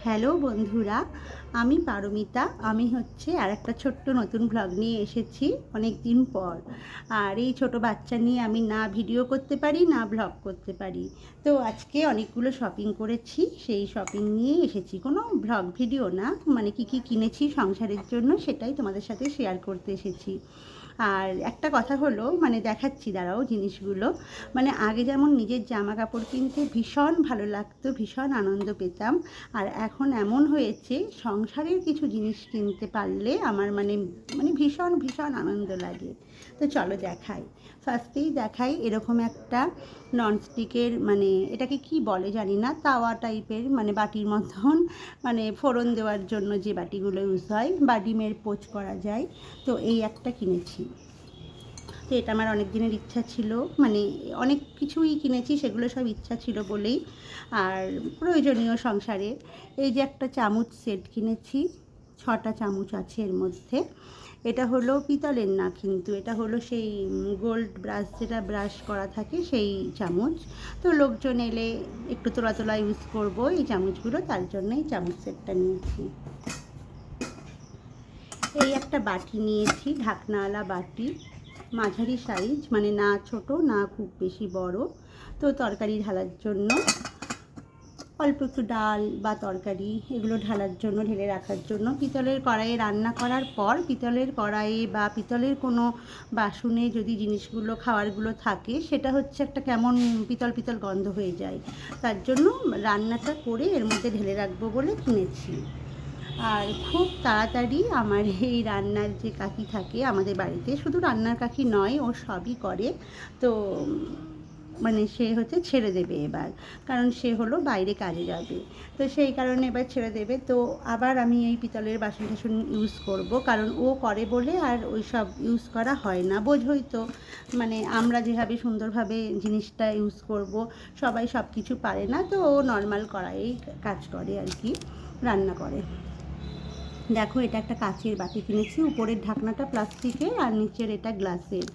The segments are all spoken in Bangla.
হ্যালো বন্ধুরা, আমি পারমিতা। আমি হচ্ছে আর একটা ছোট্ট নতুন ভ্লগ নিয়ে এসেছি অনেক দিন পর। আর এই ছোট বাচ্চা নিয়ে আমি না ভিডিও করতে পারি না ভ্লগ করতে পারি। তো আজকে অনেকগুলো শপিং করেছি, সেই শপিং নিয়ে এসেছি। কোনো ভ্লগ ভিডিও না, মানে কি কিনেছি সংসারের জন্য সেটাই তোমাদের সাথে শেয়ার করতে এসেছি। আর একটা কথা হলো, মানে দেখাচ্ছি দাঁড়াও জিনিসগুলো। মানে আগে যেমন নিজের জামা কাপড় কিনতে ভীষণ ভালো লাগতো, ভীষণ আনন্দ পেতাম। আর এখন এমন হয়েছে সংসারের কিছু জিনিস কিনতে পারলে আমার মানে মানে ভীষণ ভীষণ আনন্দ লাগে। তো চলো দেখাই। ফার্স্টেই দেখাই এরকম একটা ননস্টিকের, মানে এটাকে কি বলে জানি না, তাওয়া টাইপের, মানে বাটির মতন, মানে ফোড়ন দেওয়ার জন্য যে বাটিগুলো ইউজ হয় বা ডিমের পোচ করা যায়। তো এই একটা কিনেছি। তো এটা আমার অনেক দিনের ইচ্ছা ছিল, মানে অনেক কিছুই কিনেছি, সেগুলো সব ইচ্ছা ছিল বলেই। আর প্রয়োজনীয় সংসারে এই যে একটা চামচ সেট কিনেছি, 6টা চামচ আছে এর মধ্যে। এটা হলো পিতলের না, কিন্তু এটা হলো সেই গোল্ড ব্রাশ, যেটা ব্রাশ করা থাকে সেই চামচ। তো লোকজন এলে একটু তোলা তোলা ইউজ করবো এই চামচগুলো, তার জন্য এই চামচ সেটটা নিয়েছি। এই একটা বাটি নিয়েছি, ঢাকনাওয়ালা বাটি, মাঝারি সাইজ, মানে না ছোট না খুব বেশি বড়। তো তরকারি ঢালার জন্য, অল্প একটু ডাল বা তরকারি এগুলো ঢালার জন্য, ঢেলে রাখার জন্য। পিতলের কড়াইয়ে রান্না করার পর পিতলের কড়াইয়ে বা পিতলের কোনো বাসনে যদি জিনিসগুলো খাবারগুলো থাকে, সেটা হচ্ছে একটা কেমন পিতল পিতল গন্ধ হয়ে যায়। তার জন্য রান্নাটা করে এর মধ্যে ঢেলে রাখবো বলে কিনেছি। আর খুব তাড়াতাড়ি আমার এই রান্নার যে কাকি থাকে আমাদের বাড়িতে, শুধু রান্নার কাকি নয়, ও সবই করে। তো মানে সে হচ্ছে ছেড়ে দেবে এবার, কারণ সে হলো বাইরে কাজে যাবে। তো সেই কারণে এবার ছেড়ে দেবে। তো আবার আমি এই পিতলের বাসন টাসন ইউজ করব, কারণ ও করে বলে আর ওই সব ইউজ করা হয় না। বোঝোই তো, মানে আমরা যেভাবে সুন্দরভাবে জিনিসটা ইউজ করব, সবাই সব কিছু পারে না। তো ও নর্মাল কড়াইয়েই কাজ করে আর কি, রান্না করে। দেখো, এটা একটা কাচের বাটি কিনেছি, উপরের ঢাকনাটা প্লাস্টিকের আর নিচের এটা গ্লাসের,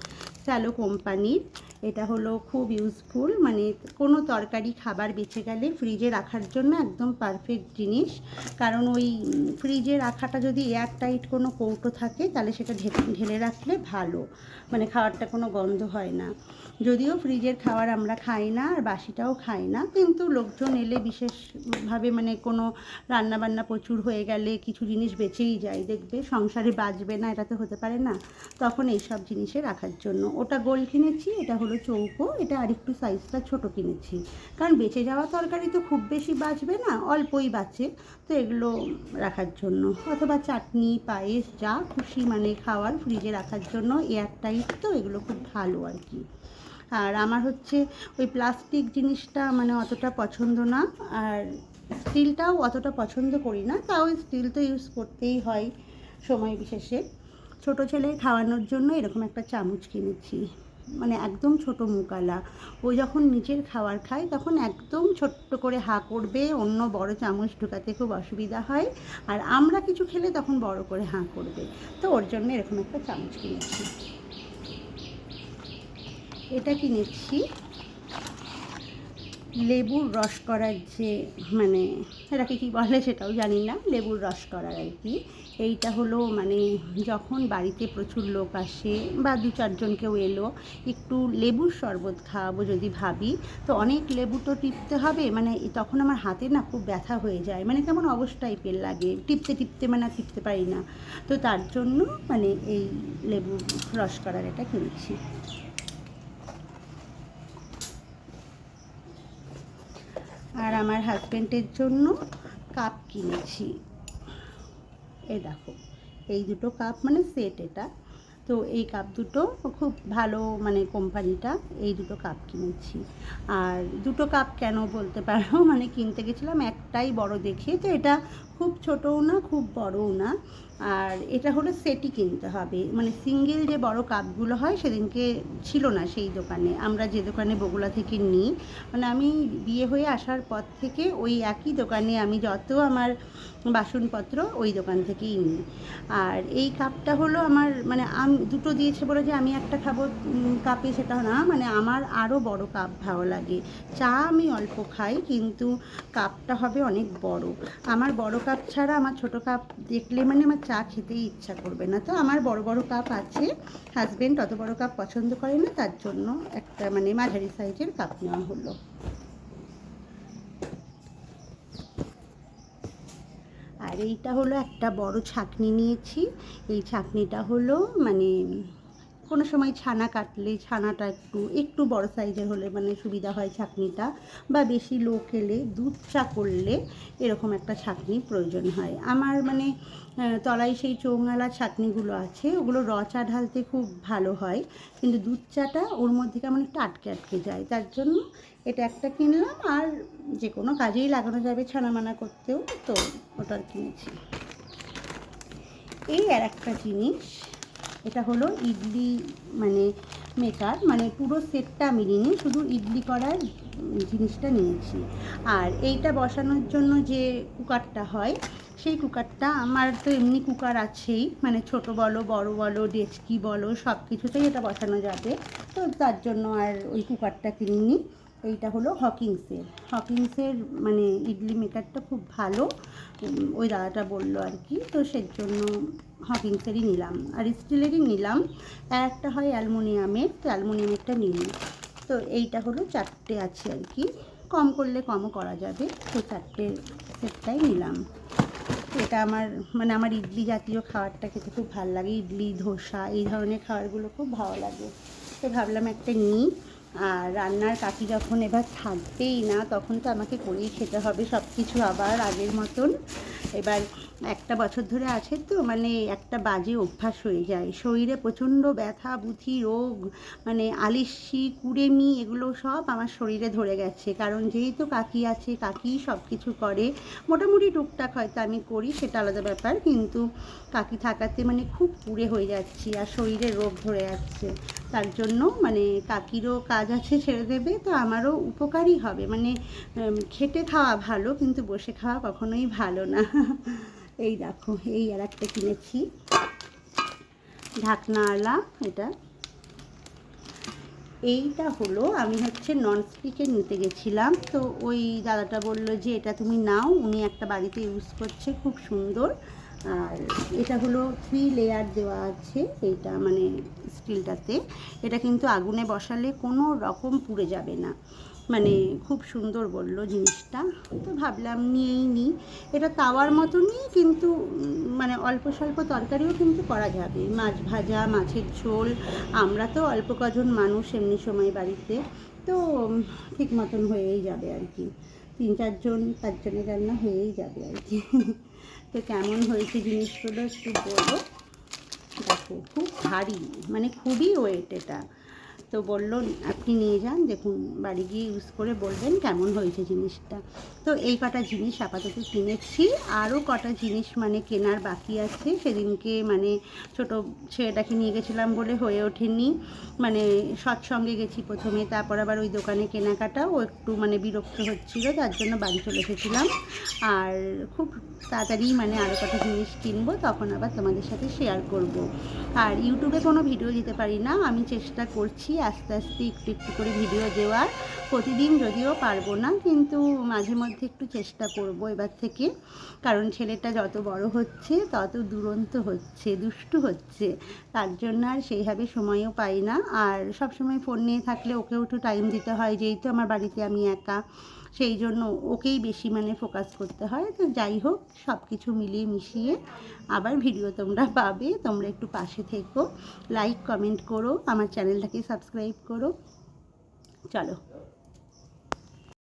স্যালো কোম্পানির। এটা হলো খুব ইউজফুল, মানে কোনো তরকারি খাবার বেঁচে গেলে ফ্রিজে রাখার জন্য একদম পারফেক্ট জিনিস। কারণ ওই ফ্রিজে রাখাটা যদি এয়ার টাইট কোনো কৌটো থাকে, তাহলে সেটা ঢেলে রাখলে ভালো, মানে খাবারটা কোনো গন্ধ হয় না। যদিও ফ্রিজের খাবার আমরা খাই না আর বাসিটাও খাই না, কিন্তু লোকজন এলে বিশেষভাবে, মানে কোনো রান্নাবান্না প্রচুর হয়ে গেলে কিছু জিনিস বেঁচেই যায়, দেখবে সংসারে বাঁচবে না, এটা তো হতে পারে না। তখন এই সব জিনিসে রাখার জন্য ওটা গোল কিনেছি। এটা হলো চৌকো, এটা আরেকটু সাইজটা ছোট কিনেছি, কারণ বেঁচে যাওয়া তরকারি তো খুব বেশি বাঁচবে না, অল্পই বাঁচে। তো এগুলো রাখার জন্য, অথবা চাটনি পায়েস যা খুশি মানে খাওয়ার ফ্রিজে রাখার জন্য এয়ার টাইট, তো এগুলো খুব ভালো আর কি। আর আমার হচ্ছে ওই প্লাস্টিক জিনিসটা মানে অতটা পছন্দ না, আর স্টিলটাও অতটা পছন্দ করি না, তাও স্টিল তো ইউজ করতেই হয় সময় বিশেষে। ছোটো ছেলে খাওয়ানোর জন্য এরকম একটা চামচ কিনেছি, মানে একদম ছোট মুকালা। ও যখন নিজের খাবার খায় তখন একদম ছোট্ট করে হা করবে, অন্য বড় চামচ ঢোকাতে খুব অসুবিধা হয়। আর আমরা কিছু খেলে তখন বড় করে হাঁ করবে। তো ওর জন্য এরকম একটা চামচ কিনেছি। এটা কিনেছি লেবুর রস করার যে, মানে এটাকে কী বলে সেটাও জানি না, লেবুর রস করার আর কি। এইটা হলো মানে যখন বাড়িতে প্রচুর লোক আসে বা 2-4 জন কেউ এলো, একটু লেবুর শরবত খাওয়াবো যদি ভাবি, তো অনেক লেবু তো টিপতে হবে, মানে তখন আমার হাতে না খুব ব্যথা হয়ে যায়, মানে কেমন অবস্থা টাইপের লাগে, টিপতে টিপতে মানে টিপতে পারি না। তো তার জন্য মানে এই লেবু রস করার এটা কিনেছি। আর আমার হাজব্যান্ডের জন্য কাপ কিনেছি। এই দেখো, এই দুটো কাপ মানে সেট এটা। তো এই কাপ দুটো খুব ভালো, মানে কোম্পানিটা, এই দুটো কাপ কিনেছি। আর দুটো কাপ কেন বলতে পারো, মানে কিনতে গেছিলাম একটাই বড় দেখে, তো এটা খুব ছোটও না খুব বড়ও না। আর এটা হলো সেটই কিনতে হবে, মানে সিঙ্গেল যে বড় কাপগুলো হয় সেদিনকে ছিল না সেই দোকানে, আমরা যে দোকানে বগুড়া থেকে নিই, মানে আমি বিয়ে হয়ে আসার পর থেকে ওই একই দোকানে আমি যত আমার বাসনপত্র ওই দোকান থেকেই নিই। আর এই কাপটা হলো আমার, মানে আমি আমি দুটো দিয়েছে বলে যে আমি একটা খাবো কাপে, সেটা না, মানে আমার আরও বড় কাপ ভালো লাগে। চা আমি অল্প খাই, কিন্তু কাপটা হবে অনেক বড়। আমার বড় কাপ ছাড়া আমার ছোট কাপ দেখলে মানে আমার চা খেতেই ইচ্ছা করবে না। তো আমার বড় বড় কাপ আছে, হাজব্যান্ড অত বড় কাপ পছন্দ করে না, তার জন্য একটা মানে মাঝারি সাইজের কাপ নেওয়া হলো। আর এইটা হলো একটা বড় ছাঁকনি নিয়েছি। এই ছাঁকনিটা হলো মানে কোনো সময় ছানা কাটলে ছানাটা একটু একটু বড় সাইজের হলে মানে সুবিধা হয় ছাঁকনিটা, বা বেশি লোক এলে দুধ চা করলে এরকম একটা ছাঁকনির প্রয়োজন হয়। আমার মানে তলায় সেই চৌঙালা ছাঁকনিগুলো আছে, ওগুলো র চা ঢালতে খুব ভালো হয়, কিন্তু দুধ চাটা ওর মধ্যে কেমন একটু আটকে আটকে যায়, তার জন্য এটা একটা কিনলাম। আর যে কোনো কাজেই লাগানো যাবে ছানামানা করতেও, তো ওটা কিনেছি। এই আর একটা জিনিস, এটা হলো ইডলি মানে মেকার, মানে পুরো সেটটা আমি নিইনি, শুধু ইডলি করার জিনিসটা নিয়েছি। আর এইটা বসানোর জন্য যে কুকারটা হয়, সেই কুকারটা আমার তো এমনি কুকার আছেই, মানে ছোট বলো বড় বলো ডেচকি বলো সব কিছুতেই এটা বসানো যাবে, তো তার জন্য আর ওই কুকারটা কিনিনি। এইটা হলো হকিংসের মানে ইডলি মেকারটা খুব ভালো, ওই দাদাটা বললো আর কি, তো সেই জন্য হকিংসেরই নিলাম। আর স্টিলেরই নিলাম, একটা হয় অ্যালুমিনিয়ামের, তো অ্যালুমিনিয়ামেরটা নিলাম। তো এইটা হলো 4টে আছে আর কি, কম করলে কমও করা যাবে, তো 4টে সেটটাই নিলাম। এটা আমার মানে আমার ইডলি জাতীয় খাবারটা খেতে খুব ভালো লাগে, ইডলি ধোসা এই ধরনের খাবারগুলো খুব ভালো লাগে, তো ভাবলাম একটা নিই। আর রান্নার কাকি যখন এবার থাকবেই না, তখন তো আমাকে করেই খেতে হবে সব কিছু আবার আগের মতন। এবার একটা বছর ধরে আছে তো মানে একটা বাজে অভ্যাস হয়ে যায়, শরীরে প্রচণ্ড ব্যথা বুথি রোগ, মানে আলিস্যি কুড়েমি এগুলো সব আমার শরীরে ধরে গেছে, কারণ যেহেতু কাকি আছে, কাকি সব কিছু করে, মোটামুটি টুকটাক হয়তো আমি করি, সেটা আলাদা ব্যাপার, কিন্তু কাকি থাকাতে মানে খুব পুড়ে হয়ে যাচ্ছি আর শরীরে রোগ ধরে যাচ্ছে। তার জন্য মানে কাকিরও কাজ আছে ছেড়ে দেবে, তো আমারও উপকারই হবে, মানে খেটে খাওয়া ভালো, কিন্তু বসে খাওয়া কখনোই ভালো না। এই দেখো, এই আর একটা কিনেছি ঢাকনাওয়ালা, এইটা হলো আমি হচ্ছে ননস্টিকের নিতে গেছিলাম, তো ওই দাদাটা বলল যে এটা তুমি নাও, উনি একটা বাড়িতে ইউজ করছে, খুব সুন্দর। আর এটা হলো 3 লেয়ার দেওয়া আছে, এইটা মানে স্টিলটাতে, এটা কিন্তু আগুনে বসালে কোনো রকম পুড়ে যাবে না, মানে খুব সুন্দর বললো জিনিসটা, তো ভাবলাম নিয়েই নিই। এটা তাওয়ার মতনই, কিন্তু মানে অল্প স্বল্প তরকারিও কিন্তু করা যাবে, মাছ ভাজা, মাছের ঝোল, আমরা তো অল্প কজন মানুষ এমনি সময় বাড়িতে, তো ঠিক মতন হয়েই যাবে আর কি, 3-4 জনের রান্না হয়েই যাবে আর কি। তো কেমন হয়েছে জিনিসগুলো একটু বলো। দেখো খুব ভারী, মানে খুবই ওয়েট এটা, তো বললো আপনি নিয়ে যান, দেখুন বাড়ি গিয়ে ইউজ করে বলবেন কেমন হয়েছে জিনিসটা। তো এই কটা জিনিস আপাতত কিনেছি, আরও কটা জিনিস মানে কেনার বাকি আছে, সেদিনকে মানে ছোটো ছেলেটাকে নিয়ে গেছিলাম বলে হয়ে ওঠেনি, মানে সৎসঙ্গে গেছি প্রথমে, তারপর আবার ওই দোকানে কেনাকাটাও একটু মানে বিরক্ত হচ্ছিলো, তার জন্য বাড়ি চলে এসেছিলাম। আর খুব তাড়াতাড়ি মানে আরও কটা জিনিস কিনবো, তখন আবার তোমাদের সাথে শেয়ার করব। আর ইউটিউবে কোনো ভিডিও দিতে পারি না, আমি চেষ্টা করছি আস্তে আস্তে একটু একটু করে ভিডিও দেওয়ার, প্রতিদিন যদিও পারবো না, কিন্তু মাঝে মধ্যে একটু চেষ্টা করব এবার থেকে, কারণ ছেলেটা যত বড় হচ্ছে তত দুরন্ত হচ্ছে, দুষ্টু হচ্ছে, তার জন্য আর সেইভাবে সময়ও পাই না। আর সব সময় ফোন নিয়ে থাকলে ওকেও একটু টাইম দিতে হয়, যেহেতু আমার বাড়িতে আমি একা, সেই জন্য ওকেই বেশি মানে ফোকাস করতে হয়। তো যাই হোক, সব কিছু মিলিয়ে মিশিয়ে আবার ভিডিও তোমরা পাবে, তোমরা একটু পাশে থেকো, লাইক কমেন্ট করো, আমার চ্যানেলটাকে সাবস্ক্রাইব করো। চলো।